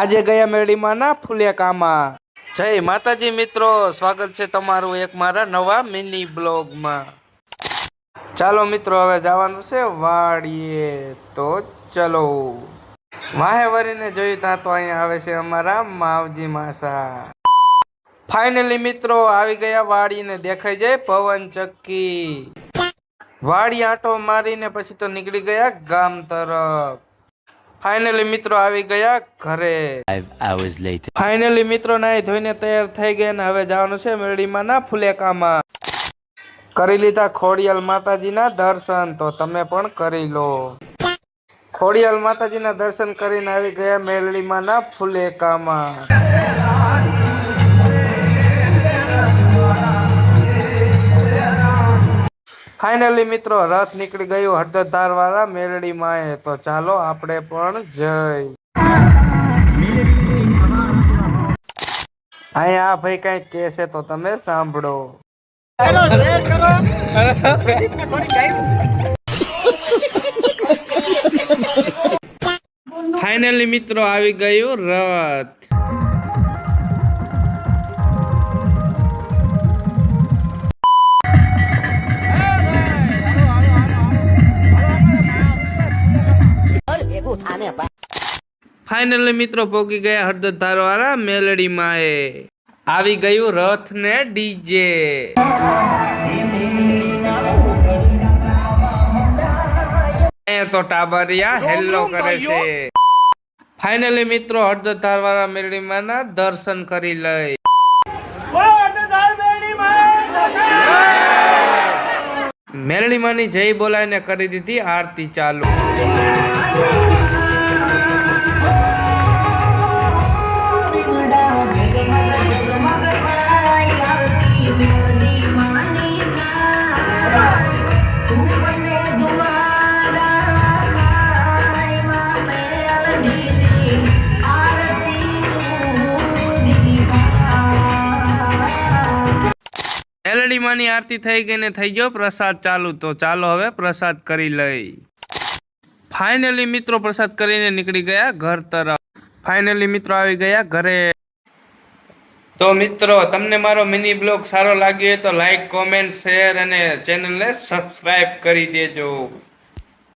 આજે ગયા મેળીમાં ના ફુલેકામાં। જય માતાજી મિત્રો, સ્વાગત છે તમારું એક મારા નવા મિની બ્લોગમાં। ચાલો મિત્રો, હવે જવાનું છે વાડીએ, તો ચલો। વાહે વરીને જોયું ત્યાં તો અહીંયા આવે છે અમારા માવજી માસા। ફાઇનલી મિત્રો આવી ગયા વાડીને, દેખાઈ જાય પવન ચક્કી। વાડી આંટો મારીને પછી તો નીકળી ગયા ગામ તરફ। ફાઇનલી મિત્રો આવી ગયા ઘરે। 5 hours later. ફાઇનલી મિત્રો નાઈ ધોઈને તૈયાર થઈ ગયા ને હવે જવાનું છે મેળીમાં ના ફુલેકામાં। કરી લીધા ખોડિયાલ માતાજીના દર્શન, તો તમે પણ કરી લો। ખોડિયાલ માતાજીના દર્શન કરીને આવી ગયા મેળીમાં ના ફુલેકામાં। ફાઇનલી મિત્રો રથ નીકળી ગયું હળદર વાળા મેલડી માં, તો ચાલો આપણે પણ જઈ। અહીંયા ભાઈ કઈક કે છે તો તમે સાંભળો। ફાઇનલી મિત્રો આવી ગયું રથ। ફાઇનલી મિત્રો પહોંચી ગયા હળદર વાળા મેલડી માં, આવી ગયું રથ ને ડીજે। તો ટાબરિયા હેલો કરે છે। ફાઇનલી મિત્રો હળદર વાળા મેલડી માં ના દર્શન કરી લઈ। મેલડી માં ની જય બોલાવીને કરી દીધી આરતી ચાલુ। મેલડી માની આરતી થઈ ગઈ ને થઈ ગયો પ્રસાદ ચાલુ, તો ચાલો હવે પ્રસાદ કરી લઈ। ફાઇનલી મિત્રો પ્રસાદ કરીને નીકળી ગયા ઘર તરફ। ફાઇનલી મિત્રો આવી ગયા ઘરે। તો મિત્રો તમને મારો મિની બ્લોગ સારો લાગ્યો હોય તો લાઈક, કોમેન્ટ, શેર અને ચેનલને સબસ્ક્રાઇબ કરી દેજો।